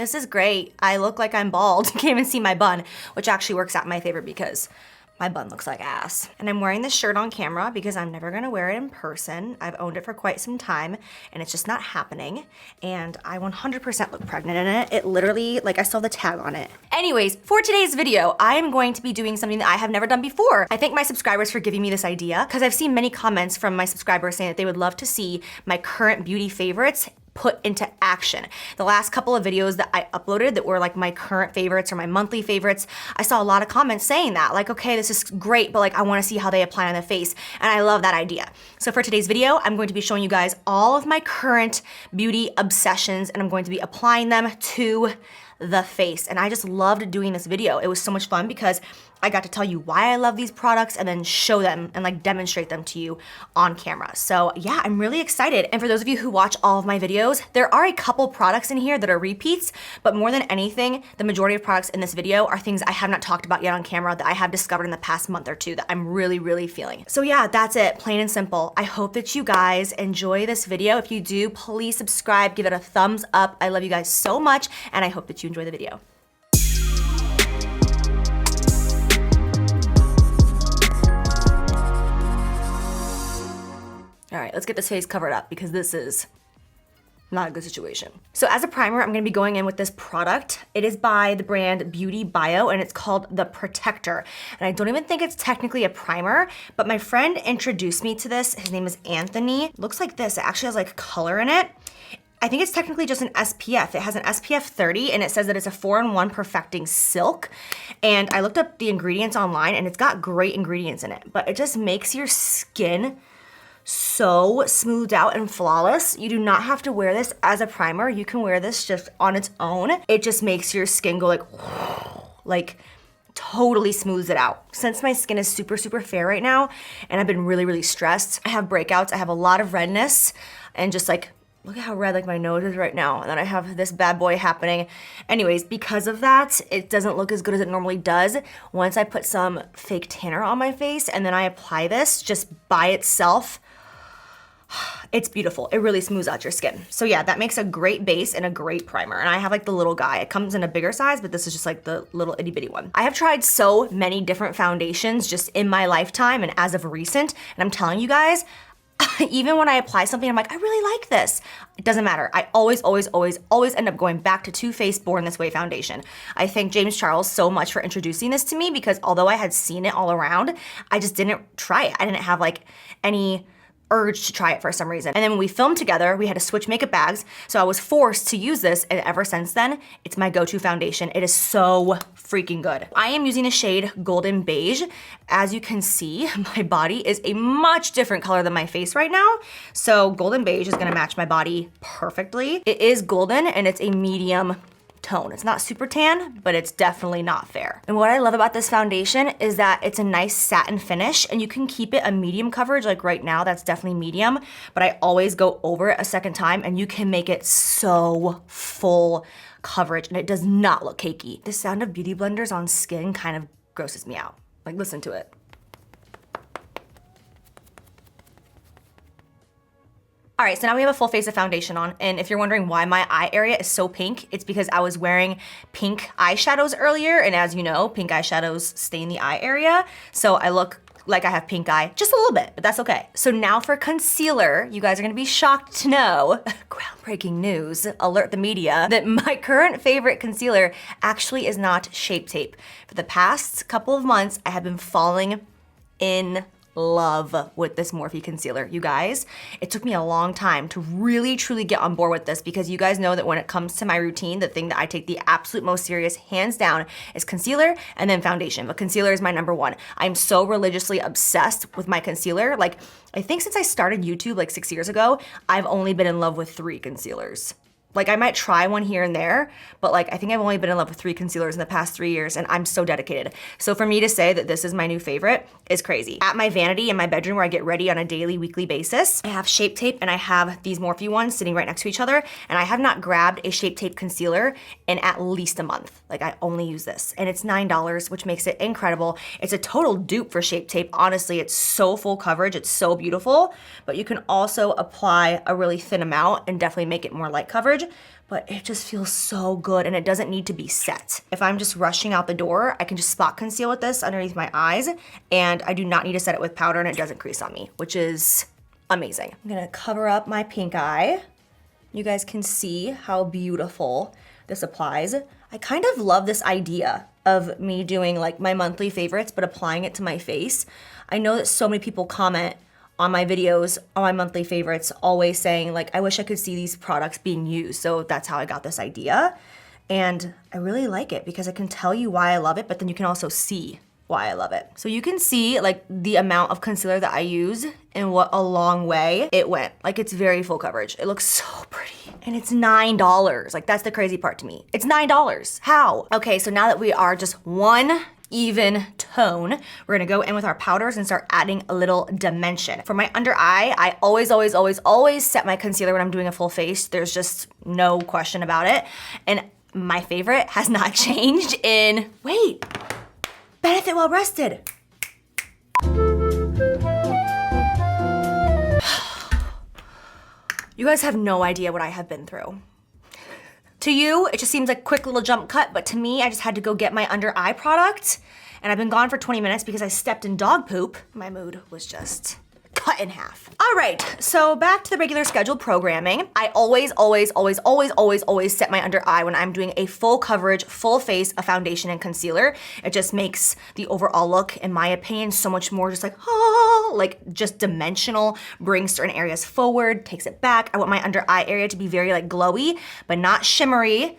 This is great. I look like I'm bald. You can't even see my bun, which actually works out in my favor because my bun looks like ass. And I'm wearing this shirt on camera because I'm never gonna wear it in person. I've owned it for quite some time and it's just not happening. And I 100% look pregnant in it. It literally, like I still have the tag on it. Anyways, for today's video, I am going to be doing something that I have never done before. I thank my subscribers for giving me this idea because I've seen many comments from my subscribers saying that they would love to see my current beauty favorites put into action. The last couple of videos that I uploaded that were like my current favorites or my monthly favorites, I saw a lot of comments saying that, like, okay, this is great, but like I wanna see how they apply on the face, and I love that idea. So for today's video, I'm going to be showing you guys all of my current beauty obsessions, and I'm going to be applying them to the face. And I just loved doing this video. It was so much fun because I got to tell you why I love these products and then show them and like demonstrate them to you on camera. So yeah, I'm really excited. And for those of you who watch all of my videos, there are a couple products in here that are repeats, but more than anything, the majority of products in this video are things I have not talked about yet on camera that I have discovered in the past month or two that I'm really, really feeling. So yeah, that's it, plain and simple. I hope that you guys enjoy this video. If you do, please subscribe, give it a thumbs up. I love you guys so much, and I hope that you enjoy the video. All right, let's get this face covered up because this is not a good situation. So as a primer, I'm gonna be going in with this product. It is by the brand Beauty Bio and it's called the Protector. And I don't even think it's technically a primer, but my friend introduced me to this. His name is Anthony. It looks like this, it actually has like color in it. I think it's technically just an SPF. It has an SPF 30 and it says that it's a 4-in-1 perfecting silk. And I looked up the ingredients online and it's got great ingredients in it, but it just makes your skin so smoothed out and flawless. You do not have to wear this as a primer. You can wear this just on its own. It just makes your skin go like totally smooths it out. Since my skin is super, super fair right now and I've been really, really stressed, I have breakouts, I have a lot of redness and just like, look at how red like my nose is right now. And then I have this bad boy happening. Anyways, because of that, it doesn't look as good as it normally does. Once I put some fake tanner on my face and then I apply this just by itself, it's beautiful. It really smooths out your skin. So yeah, that makes a great base and a great primer. And I have like the little guy. It comes in a bigger size, but this is just like the little itty bitty one. I have tried so many different foundations just in my lifetime and as of recent, and I'm telling you guys, even when I apply something, I'm like, I really like this. It doesn't matter. I always end up going back to Too Faced Born This Way foundation. I thank James Charles so much for introducing this to me because although I had seen it all around, I just didn't try it. I didn't have like any urge to try it for some reason. And then when we filmed together, we had to switch makeup bags. So I was forced to use this, and ever since then, it's my go-to foundation. It is so freaking good. I am using the shade Golden Beige. As you can see, my body is a much different color than my face right now. So Golden Beige is gonna match my body perfectly. It is golden and it's a medium tone. It's not super tan, but it's definitely not fair. And what I love about this foundation is that it's a nice satin finish and you can keep it a medium coverage. Like right now, that's definitely medium, but I always go over it a second time and you can make it so full coverage and it does not look cakey. The sound of beauty blenders on skin kind of grosses me out. Like, listen to it. All right, so now we have a full face of foundation on, and if you're wondering why my eye area is so pink, it's because I was wearing pink eyeshadows earlier, and as you know, pink eyeshadows stain the eye area, so I look like I have pink eye, just a little bit, but that's okay. So now for concealer, you guys are gonna be shocked to know, groundbreaking news, alert the media, that my current favorite concealer actually is not Shape Tape. For the past couple of months, I have been falling in love with this Morphe concealer. You guys, it took me a long time to really truly get on board with this because you guys know that when it comes to my routine, the thing that I take the absolute most serious, hands down, is concealer and then foundation. But concealer is my number one. I'm so religiously obsessed with my concealer. Like, I think since I started YouTube like 6 years ago, I've only been in love with 3 concealers. Like, I might try one here and there, but like, I think I've only been in love with 3 concealers in the past 3 years, and I'm so dedicated. So for me to say that this is my new favorite is crazy. At my vanity in my bedroom where I get ready on a daily, weekly basis, I have Shape Tape and I have these Morphe ones sitting right next to each other, and I have not grabbed a Shape Tape concealer in at least a month. Like, I only use this, and it's $9, which makes it incredible. It's a total dupe for Shape Tape. Honestly, it's so full coverage, it's so beautiful, but you can also apply a really thin amount and definitely make it more light coverage. but it just feels so good and it doesn't need to be set. If I'm just rushing out the door, I can just spot conceal with this underneath my eyes, and I do not need to set it with powder and it doesn't crease on me, which is amazing. I'm gonna cover up my pink eye. You guys can see how beautiful this applies. I kind of love this idea of me doing like my monthly favorites, but applying it to my face. I know that so many people comment on my videos, on my monthly favorites, always saying like, I wish I could see these products being used. So that's how I got this idea. And I really like it because I can tell you why I love it, but then you can also see why I love it. So you can see like the amount of concealer that I use and what a long way it went. Like it's very full coverage. It looks so pretty. And it's $9. Like that's the crazy part to me. It's $9. How? Okay, so now that we are just one even tone, we're gonna go in with our powders and start adding a little dimension. For my under eye, I always set my concealer when I'm doing a full face. There's just no question about it. And my favorite has not changed in, wait, Benefit Well Rested. You guys have no idea what I have been through. To you, it just seems like a quick little jump cut, but to me, I just had to go get my under eye product, and I've been gone for 20 minutes because I stepped in dog poop. My mood was just cut in half. All right, so back to the regular scheduled programming. I always set my under eye when I'm doing a full coverage, full face of foundation and concealer. It just makes the overall look, in my opinion, so much more just like just dimensional, brings certain areas forward, takes it back. I want my under eye area to be very like glowy, but not shimmery,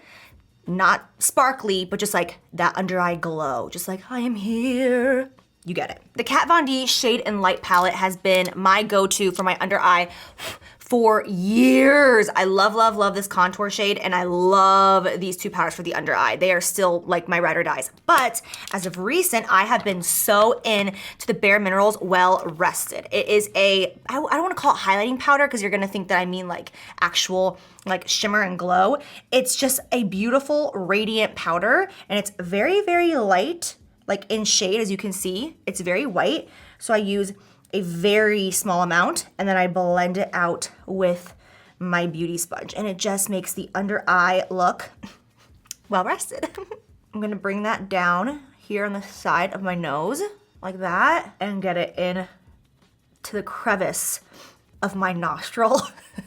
not sparkly, but just like that under eye glow. Just like, I am here. You get it. The Kat Von D Shade and Light palette has been my go-to for my under eye for years. I love this contour shade, and I love these two powders for the under eye. They are still like my ride or dies. But as of recent, I have been so in to the Bare Minerals Well Rested. It is I don't wanna call it highlighting powder because you're gonna think that I mean like actual like shimmer and glow. It's just a beautiful radiant powder, and it's very light. Like in shade, as you can see, it's very white. So I use a very small amount and then I blend it out with my beauty sponge, and it just makes the under eye look well rested. I'm gonna bring that down here on the side of my nose like that and get it in to the crevice of my nostril.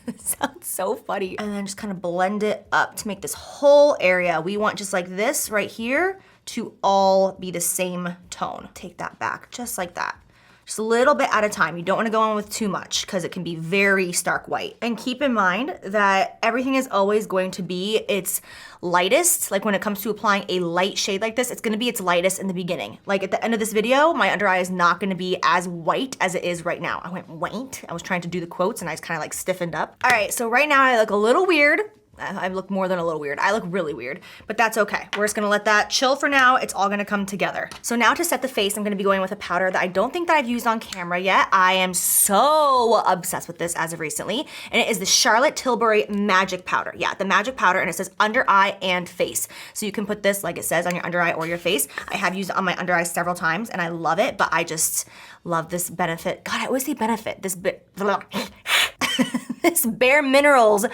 It sounds so funny. And then just kind of blend it up to make this whole area. We want just like this right here to all be the same tone. Take that back, just like that. Just a little bit at a time. You don't wanna go in with too much because it can be very stark white. And keep in mind that everything is always going to be its lightest. Like when it comes to applying a light shade like this, it's gonna be its lightest in the beginning. Like at the end of this video, my under eye is not gonna be as white as it is right now. I went white. I was trying to do the quotes and I just kind of like stiffened up. All right, so right now I look a little weird. I look more than a little weird. I look really weird, but that's okay. We're just gonna let that chill for now. It's all gonna come together. So now to set the face, I'm gonna be going with a powder that I don't think that I've used on camera yet. I am so obsessed with this as of recently, and it is the Charlotte Tilbury Magic Powder. Yeah, the Magic Powder, and it says under eye and face. So you can put this, like it says, on your under eye or your face. I have used it on my under eye several times, and I love it, but I just love this Benefit. God, I always say Benefit. This Bare Minerals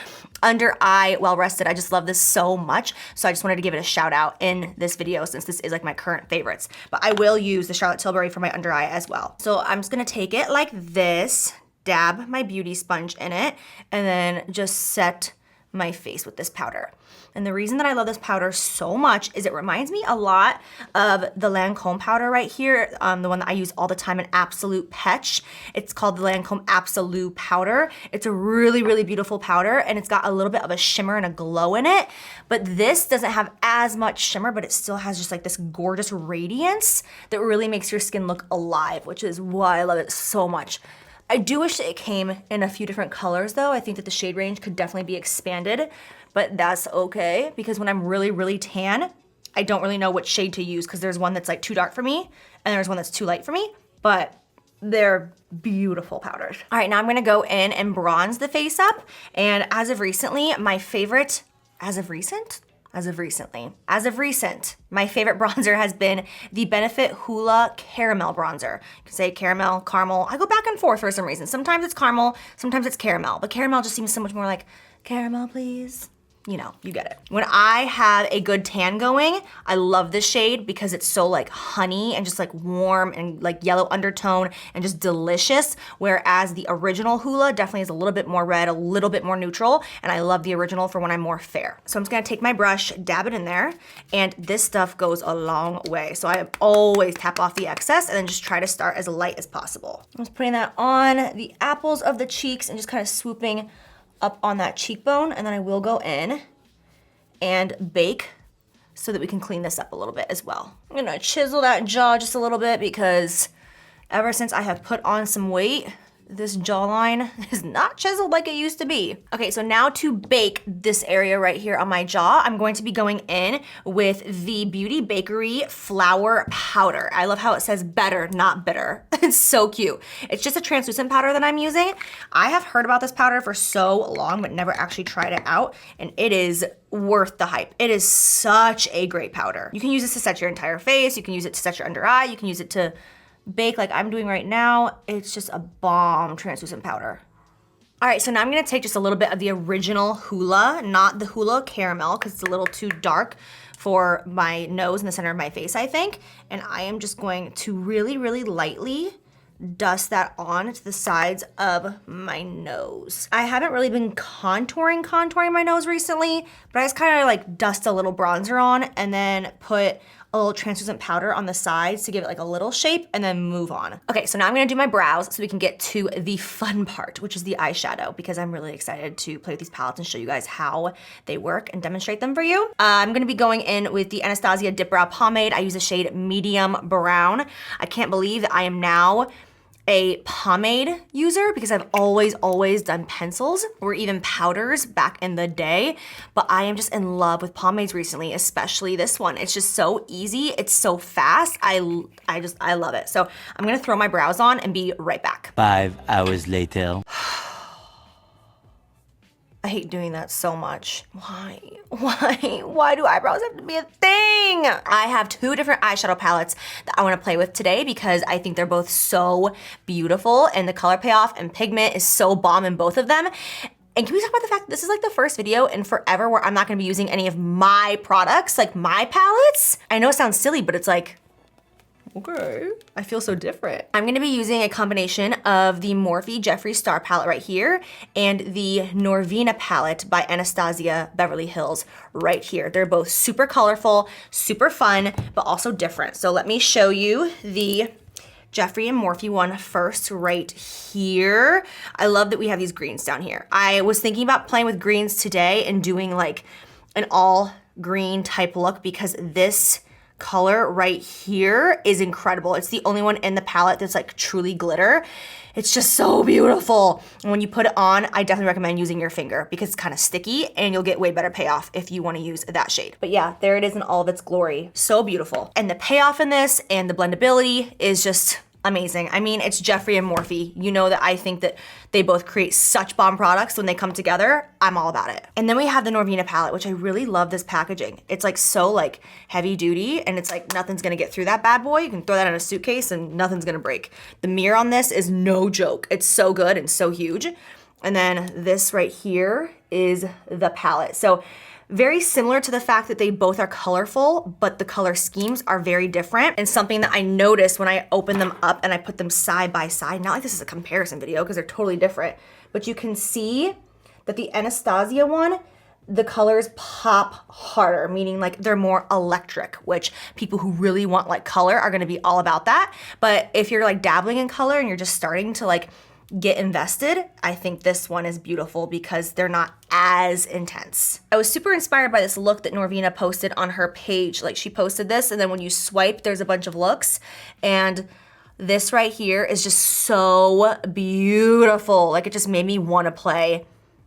Under Eye Well Rested. I just love this so much. So I just wanted to give it a shout out in this video since this is like my current favorites. But I will use the Charlotte Tilbury for my under eye as well. So I'm just gonna take it like this, dab my beauty sponge in it, and then just set my face with this powder. And the reason that I love this powder so much is it reminds me a lot of the Lancome powder right here, the one that I use all the time in Absolute Petch. It's called the Lancome Absolute Powder. It's a really beautiful powder, and it's got a little bit of a shimmer and a glow in it. But this doesn't have as much shimmer, but it still has just like this gorgeous radiance that really makes your skin look alive, which is why I love it so much. I do wish that it came in a few different colors though. I think that the shade range could definitely be expanded, but that's okay because when I'm really tan, I don't really know what shade to use because there's one that's like too dark for me and there's one that's too light for me, but they're beautiful powders. All right, now I'm gonna go in and bronze the face up. And as of recently, my favorite, as of recent, my favorite bronzer has been the Benefit Hoola Caramel Bronzer. You can say caramel, caramel. I go back and forth for some reason. Sometimes it's caramel, sometimes it's caramel. But caramel just seems so much more like, caramel please, you know, you get it. When I have a good tan going, I love this shade because it's so like honey and just like warm and like yellow undertone and just delicious. Whereas the original Hoola definitely is a little bit more red, a little bit more neutral. And I love the original for when I'm more fair. So I'm just gonna take my brush, dab it in there. And this stuff goes a long way. So I always tap off the excess and then just try to start as light as possible. I'm just putting that on the apples of the cheeks and just kind of swooping up on that cheekbone, and then I will go in and bake so that we can clean this up a little bit as well. I'm gonna chisel that jaw just a little bit because ever since I have put on some weight, this jawline is not chiseled like it used to be. Okay, so now to bake this area right here on my jaw, I'm going to be going in with the Beauty Bakery Flour Powder. I love how it says better, not bitter. It's so cute. It's just a translucent powder that I'm using. I have heard about this powder for so long, but never actually tried it out, and it is worth the hype. It is such a great powder. You can use this to set your entire face, you can use it to set your under eye, you can use it to bake like I'm doing right now. It's just a bomb translucent powder. All right, so now I'm gonna take just a little bit of the original Hoola, not the Hoola Caramel, because it's a little too dark for my nose and the center of my face, I think. And I am just going to really, really lightly dust that on to the sides of my nose. I haven't really been contouring my nose recently, but I just kind of like dust a little bronzer on and then put a little translucent powder on the sides to give it like a little shape and then move on. Okay, so now I'm gonna do my brows so we can get to the fun part, which is the eyeshadow, because I'm really excited to play with these palettes and show you guys how they work and demonstrate them for you. I'm gonna be going in with the Anastasia Dip Brow Pomade. I use the shade Medium Brown. I can't believe that I am now a pomade user because I've always done pencils or even powders back in the day, but I am just in love with pomades recently, especially this one. It's just so easy, it's so fast. I love it. So I'm gonna throw my brows on and be right back. 5 hours later. I hate doing that so much. Why do eyebrows have to be a thing? I have 2 different eyeshadow palettes that I wanna play with today because I think they're both so beautiful and the color payoff and pigment is so bomb in both of them. And can we talk about the fact that this is like the first video in forever where I'm not gonna be using any of my products, like my palettes? I know it sounds silly, but it's like, okay, I feel so different. I'm gonna be using a combination of the Morphe Jeffree Star palette right here and the Norvina palette by Anastasia Beverly Hills right here. They're both super colorful, super fun, but also different. So let me show you the Jeffree and Morphe one first right here. I love that we have these greens down here. I was thinking about playing with greens today and doing like an all green type look because this color right here is incredible. It's the only one in the palette that's like truly glitter. It's just so beautiful. And when you put it on, I definitely recommend using your finger because it's kind of sticky and you'll get way better payoff if you want to use that shade. But yeah, there it is in all of its glory. So beautiful. And the payoff in this and the blendability is just amazing. I mean, it's Jeffree and Morphe. You know that I think that they both create such bomb products when they come together. I'm all about it. And then we have the Norvina palette, which I really love this packaging. It's like so like heavy duty and it's like nothing's gonna get through that bad boy. You can throw that in a suitcase and nothing's gonna break. The mirror on this is no joke. It's so good and so huge. And then this right here is the palette. So very similar to the fact that they both are colorful, but the color schemes are very different. And something that I noticed when I opened them up and I put them side by side, not like this is a comparison video because they're totally different, but you can see that the Anastasia one, the colors pop harder, meaning like they're more electric, which people who really want like color are gonna be all about that. But if you're like dabbling in color and you're just starting to like get invested, I think this one is beautiful because they're not as intense. I was super inspired by this look that Norvina posted on her page. Like she posted this and then when you swipe, there's a bunch of looks and this right here is just so beautiful. Like it just made me want to play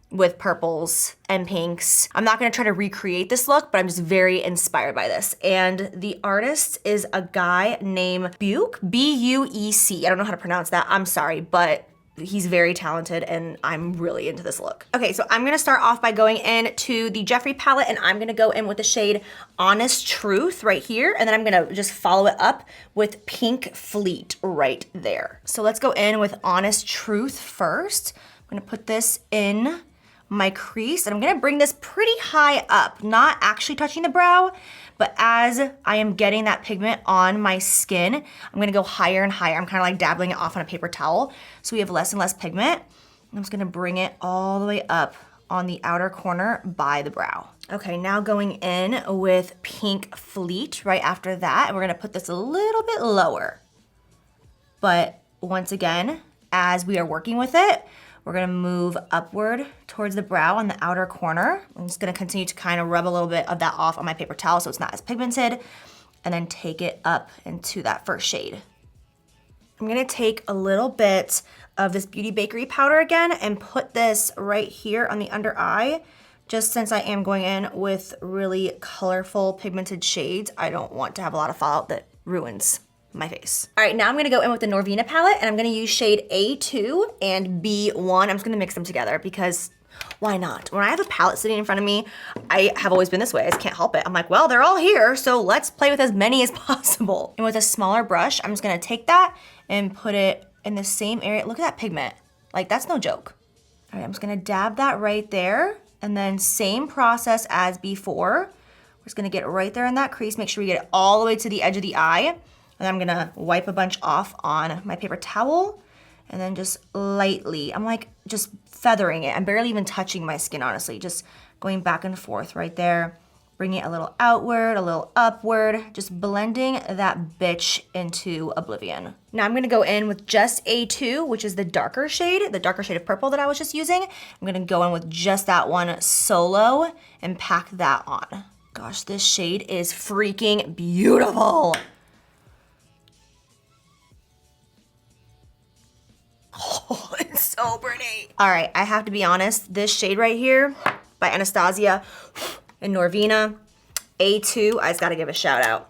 with purples and pinks. I'm not gonna try to recreate this look, but I'm just very inspired by this. And the artist is a guy named Buick, B-U-E-C. I don't know how to pronounce that, I'm sorry, but he's very talented and I'm really into this look. Okay, so I'm gonna start off by going in to the Jeffree palette and I'm gonna go in with the shade Honest Truth right here. And then I'm gonna just follow it up with Pink Fleet right there. So let's go in with Honest Truth first. I'm gonna put this in my crease, and I'm gonna bring this pretty high up, not actually touching the brow, but as I am getting that pigment on my skin, I'm gonna go higher and higher. I'm kind of like dabbling it off on a paper towel so we have less and less pigment. I'm just gonna bring it all the way up on the outer corner by the brow. Okay, now going in with Pink Fleet right after that, and we're gonna put this a little bit lower. But once again, as we are working with it, we're gonna move upward towards the brow on the outer corner. I'm just gonna continue to kind of rub a little bit of that off on my paper towel so it's not as pigmented, and then take it up into that first shade. I'm gonna take a little bit of this Beauty Bakery powder again and put this right here on the under eye. Just since I am going in with really colorful pigmented shades, I don't want to have a lot of fallout that ruins my face. All right, now I'm gonna go in with the Norvina palette and I'm gonna use shade A2 and B1. I'm just gonna mix them together because why not? When I have a palette sitting in front of me, I have always been this way, I just can't help it. I'm like, well, they're all here, so let's play with as many as possible. And with a smaller brush, I'm just gonna take that and put it in the same area. Look at that pigment, like that's no joke. All right, I'm just gonna dab that right there and then same process as before. We're just gonna get right there in that crease, make sure we get it all the way to the edge of the eye. And I'm gonna wipe a bunch off on my paper towel and then just lightly, I'm like just feathering it. I'm barely even touching my skin, honestly. Just going back and forth right there. Bringing it a little outward, a little upward, just blending that bitch into oblivion. Now I'm gonna go in with just A2, which is the darker shade of purple that I was just using. I'm gonna go in with just that one solo and pack that on. Gosh, this shade is freaking beautiful. Oh, it's so pretty. All right, I have to be honest, this shade right here by Anastasia and Norvina, A2, I just gotta give a shout out.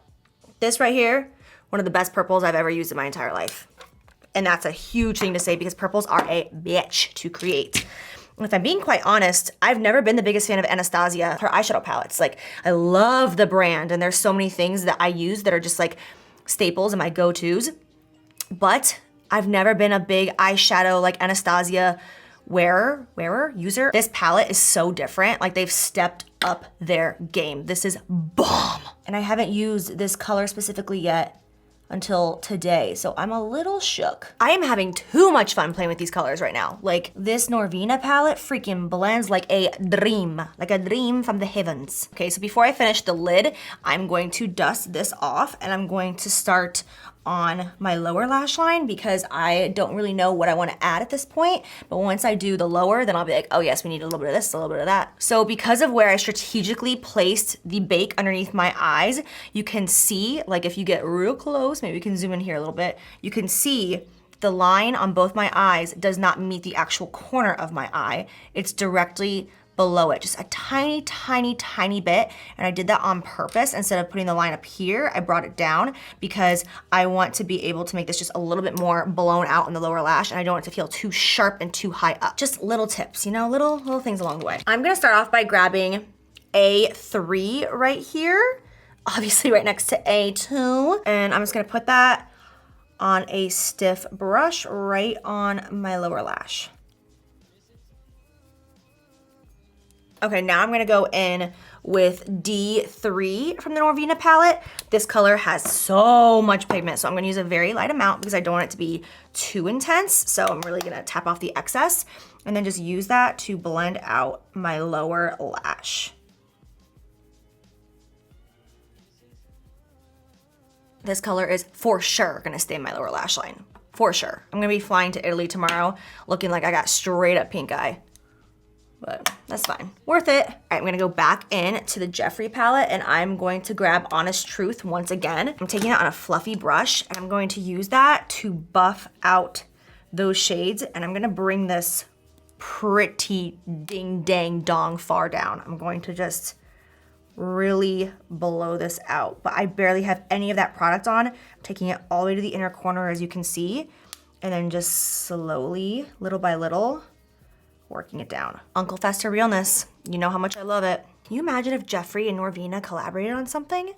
This right here, one of the best purples I've ever used in my entire life. And that's a huge thing to say because purples are a bitch to create. And if I'm being quite honest, I've never been the biggest fan of Anastasia, her eyeshadow palettes. Like, I love the brand and there's so many things that I use that are just like staples and my go-tos. But I've never been a big eyeshadow like Anastasia user. This palette is so different. Like they've stepped up their game. This is bomb. And I haven't used this color specifically yet until today, so I'm a little shook. I am having too much fun playing with these colors right now. Like this Norvina palette freaking blends like a dream from the heavens. Okay, so before I finish the lid, I'm going to dust this off and I'm going to start on my lower lash line because I don't really know what I want to add at this point. But once I do the lower, then I'll be like, oh yes, we need a little bit of this, a little bit of that. So because of where I strategically placed the bake underneath my eyes, you can see, like if you get real close, maybe we can zoom in here a little bit, you can see the line on both my eyes does not meet the actual corner of my eye. It's directly below it, just a tiny, tiny, tiny bit. And I did that on purpose. Instead of putting the line up here, I brought it down because I want to be able to make this just a little bit more blown out in the lower lash and I don't want it to feel too sharp and too high up. Just little tips, you know, little things along the way. I'm gonna start off by grabbing A3 right here, obviously right next to A2. And I'm just gonna put that on a stiff brush right on my lower lash. Okay, now I'm gonna go in with D3 from the Norvina palette. This color has so much pigment, so I'm gonna use a very light amount because I don't want it to be too intense. So I'm really gonna tap off the excess and then just use that to blend out my lower lash. This color is for sure gonna stay in my lower lash line, for sure. I'm gonna be flying to Italy tomorrow looking like I got straight up pink eye. But that's fine, worth it. All right, I'm gonna go back in to the Jeffree palette and I'm going to grab Honest Truth once again. I'm taking it on a fluffy brush and I'm going to use that to buff out those shades and I'm gonna bring this pretty ding dang dong far down. I'm going to just really blow this out, but I barely have any of that product on. I'm taking it all the way to the inner corner as you can see and then just slowly, little by little, working it down. Uncle Fester realness. You know how much I love it. Can you imagine if Jeffree and Norvina collaborated on something?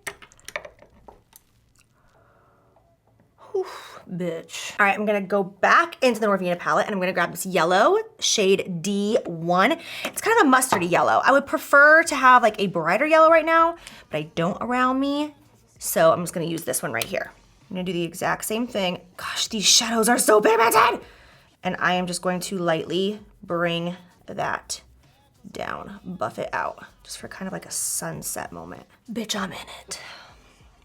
Bitch. All right, I'm gonna go back into the Norvina palette and I'm gonna grab this yellow, shade D1. It's kind of a mustardy yellow. I would prefer to have like a brighter yellow right now, but I don't around me. So I'm just gonna use this one right here. I'm gonna do the exact same thing. Gosh, these shadows are so pigmented. And I am just going to lightly bring that down, buff it out, just for kind of like a sunset moment. Bitch, I'm in it.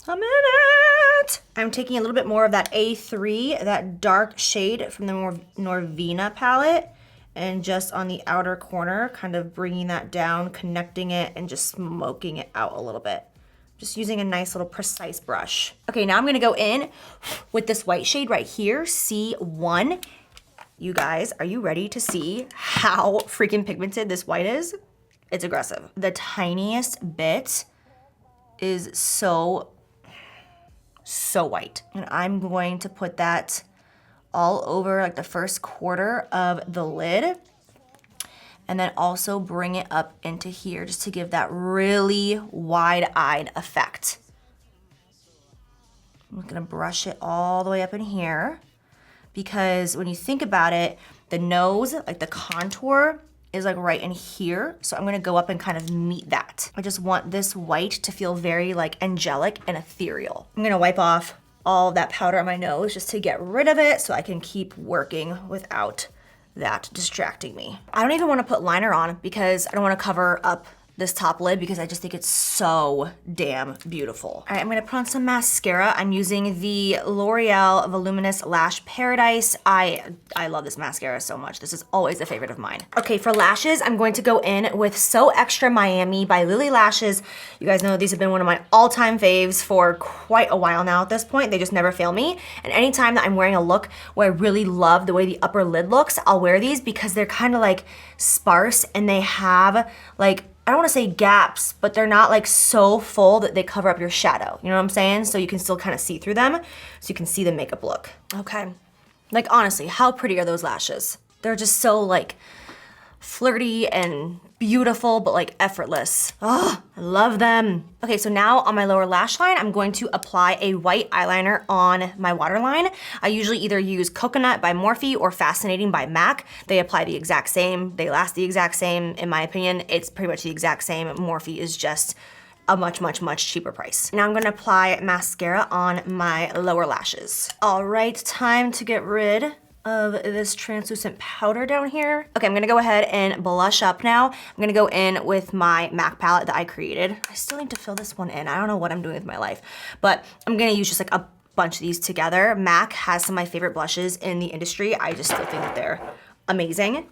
I'm in it. I'm taking a little bit more of that A3, that dark shade from the Norvina palette, and just on the outer corner, kind of bringing that down, connecting it, and just smoking it out a little bit. Just using a nice little precise brush. Okay, now I'm gonna go in with this white shade right here, C1. You guys, are you ready to see how freaking pigmented this white is? It's aggressive. The tiniest bit is so white. And I'm going to put that all over like the first quarter of the lid. And then also bring it up into here just to give that really wide-eyed effect. I'm gonna brush it all the way up in here because when you think about it, the nose, like the contour, is like right in here. So I'm gonna go up and kind of meet that. I just want this white to feel very like angelic and ethereal. I'm gonna wipe off all of that powder on my nose just to get rid of it so I can keep working without that distracting me. I don't even wanna put liner on because I don't wanna cover up this top lid because I just think it's so damn beautiful. All right, I'm gonna put on some mascara. I'm using the L'Oreal Voluminous Lash Paradise. I love this mascara so much. This is always a favorite of mine. Okay, for lashes, I'm going to go in with So Extra Miami by Lily Lashes. You guys know these have been one of my all-time faves for quite a while now at this point. They just never fail me. And anytime that I'm wearing a look where I really love the way the upper lid looks, I'll wear these because they're kind of like sparse and they have like, I don't wanna say gaps, but they're not like so full that they cover up your shadow. You know what I'm saying? So you can still kind of see through them, so you can see the makeup look. Okay, like honestly, how pretty are those lashes? They're just so like flirty and beautiful, but like effortless. Oh, I love them. Okay, so now on my lower lash line, I'm going to apply a white eyeliner on my waterline. I usually either use Coconut by Morphe or Fascinating by MAC. They apply the exact same, they last the exact same. In my opinion, it's pretty much the exact same. Morphe is just a much, much, much cheaper price. Now I'm gonna apply mascara on my lower lashes. All right, time to get rid of this translucent powder down here. Okay, I'm gonna go ahead and blush up now. I'm gonna go in with my MAC palette that I created. I still need to fill this one in. I don't know what I'm doing with my life, but I'm gonna use just like a bunch of these together. MAC has some of my favorite blushes in the industry. I just still think that they're amazing.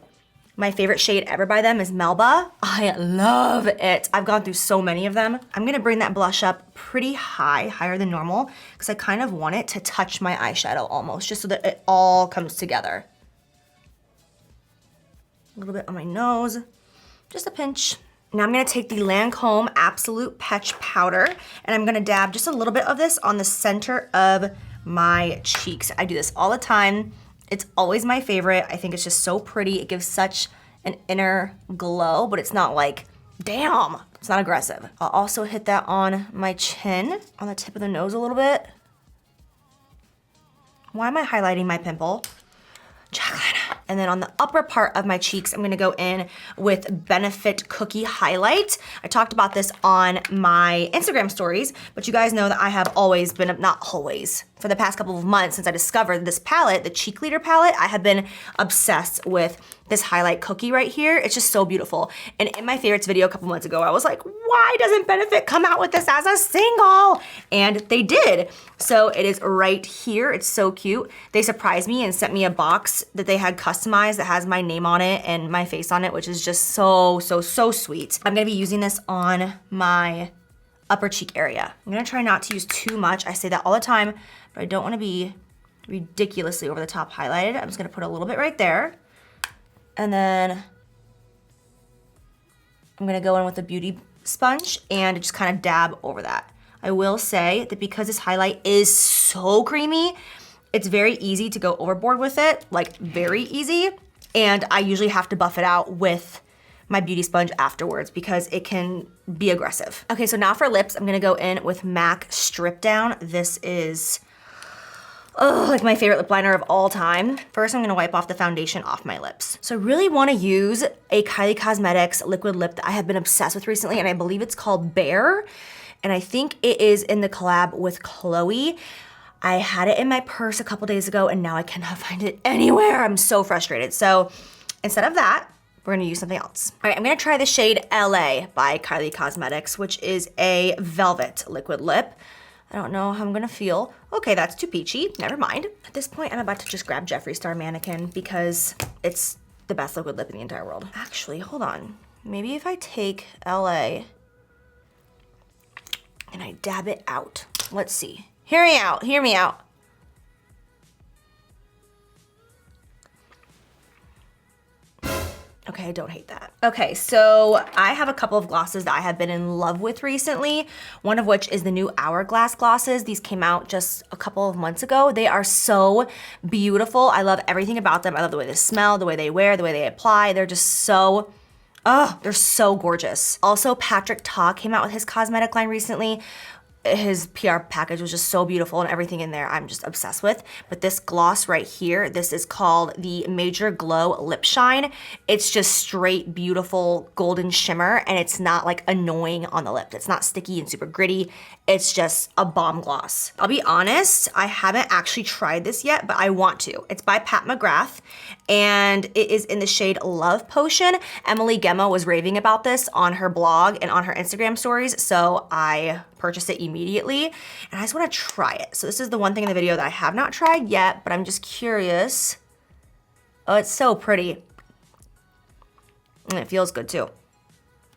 My favorite shade ever by them is Melba. I love it. I've gone through so many of them. I'm gonna bring that blush up pretty high, higher than normal, because I kind of want it to touch my eyeshadow almost, just so that it all comes together. A little bit on my nose, just a pinch. Now I'm gonna take the Lancome Absolute Petch Powder, and I'm gonna dab just a little bit of this on the center of my cheeks. I do this all the time. It's always my favorite. I think it's just so pretty. It gives such an inner glow, but it's not like, damn, it's not aggressive. I'll also hit that on my chin, on the tip of the nose a little bit. Why am I highlighting my pimple? Jaclyn. And then on the upper part of my cheeks, I'm gonna go in with Benefit Cookie Highlight. I talked about this on my Instagram stories, but you guys know that I have always been, not always, for the past couple of months since I discovered this palette, the Cheek Leader palette, I have been obsessed with this highlight cookie right here. It's just so beautiful. And in my favorites video a couple months ago, I was like, why doesn't Benefit come out with this as a single? And they did. So it is right here. It's so cute. They surprised me and sent me a box that they had customized that has my name on it and my face on it, which is just so, so, so sweet. I'm gonna be using this on my upper cheek area. I'm gonna try not to use too much. I say that all the time, but I don't wanna be ridiculously over the top highlighted. I'm just gonna put a little bit right there. And then I'm gonna go in with a beauty sponge and just kind of dab over that. I will say that because this highlight is so creamy, it's very easy to go overboard with it, like very easy. And I usually have to buff it out with my beauty sponge afterwards because it can be aggressive. Okay, so now for lips, I'm gonna go in with MAC Strip Down. This is Oh, like my favorite lip liner of all time. First, I'm gonna wipe off the foundation off my lips. So I really wanna use a Kylie Cosmetics liquid lip that I have been obsessed with recently, and I believe it's called Bear. And I think it is in the collab with Chloe. I had it in my purse a couple days ago, and now I cannot find it anywhere. I'm so frustrated. So instead of that, we're gonna use something else. All right, I'm gonna try the shade LA by Kylie Cosmetics, which is a velvet liquid lip. I don't know how I'm gonna feel. Okay, that's too peachy, never mind. At this point, I'm about to just grab Jeffree Star Mannequin because it's the best liquid lip in the entire world. Actually, hold on. Maybe if I take LA and I dab it out. Let's see. Hear me out, hear me out. Okay, I don't hate that. Okay, so I have a couple of glosses that I have been in love with recently, one of which is the new Hourglass glosses. These came out just a couple of months ago. They are so beautiful. I love everything about them. I love the way they smell, the way they wear, the way they apply. They're just so, they're so gorgeous. Also, Patrick Ta came out with his cosmetic line recently. His PR package was just so beautiful and everything in there I'm just obsessed with. But this gloss right here, this is called the Major Glow Lip Shine. It's just straight beautiful golden shimmer, and it's not like annoying on the lip. It's not sticky and super gritty. It's just a bomb gloss. I'll be honest, I haven't actually tried this yet, but I want to. It's by Pat McGrath, and it is in the shade Love Potion. Emily Gemma was raving about this on her blog and on her Instagram stories, so I purchased it immediately, and I just wanna try it. So this is the one thing in the video that I have not tried yet, but I'm just curious. Oh, it's so pretty. And it feels good too.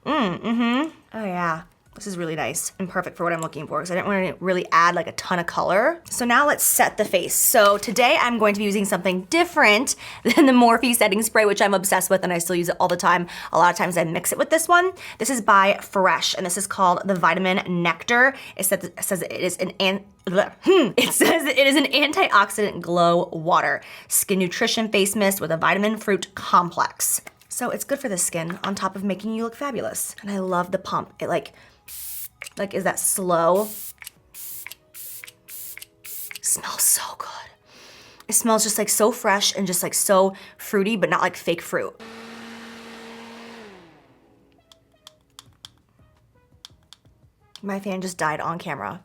Oh yeah. This is really nice and perfect for what I'm looking for because I didn't want to really add like a ton of color. So now let's set the face. So today I'm going to be using something different than the Morphe setting spray, which I'm obsessed with and I still use it all the time. A lot of times I mix it with this one. This is by Fresh, and this is called the Vitamin Nectar. It says it is an antioxidant glow water skin nutrition face mist with a vitamin fruit complex. So it's good for the skin on top of making you look fabulous. And I love the pump. It like is that slow? Smells so good. It smells just like so fresh and just like so fruity, but not like fake fruit. My fan just died on camera.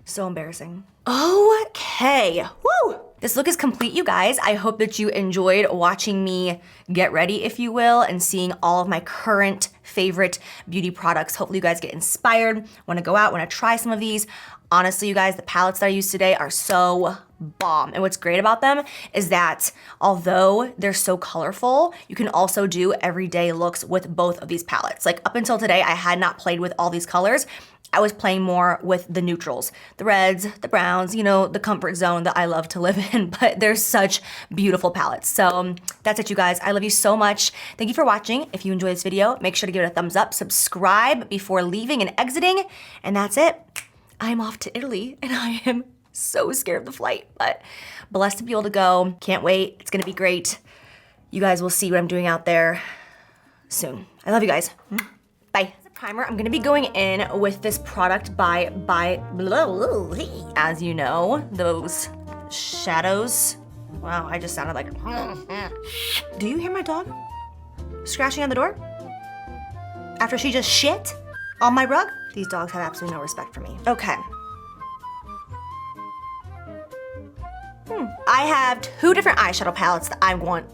So embarrassing. Okay, woo! This look is complete, you guys. I hope that you enjoyed watching me get ready, if you will, and seeing all of my current favorite beauty products. Hopefully you guys get inspired, wanna go out, wanna try some of these. Honestly, you guys, the palettes that I used today are so bomb. And what's great about them is that although they're so colorful, you can also do everyday looks with both of these palettes. Like up until today, I had not played with all these colors. I was playing more with the neutrals, the reds, the browns, you know, the comfort zone that I love to live in, but they're such beautiful palettes. So that's it, you guys. I love you so much. Thank you for watching. If you enjoyed this video, make sure to give it a thumbs up, subscribe before leaving and exiting, and that's it. I'm off to Italy, and I am so scared of the flight, but blessed to be able to go. Can't wait. It's gonna be great. You guys will see what I'm doing out there soon. I love you guys. Bye. Primer, I'm gonna be going in with this product by as you know, those shadows. Wow, I just sounded like, do you hear my dog scratching on the door? After she just shit on my rug? These dogs have absolutely no respect for me. Okay. I have 2 different eyeshadow palettes that I want.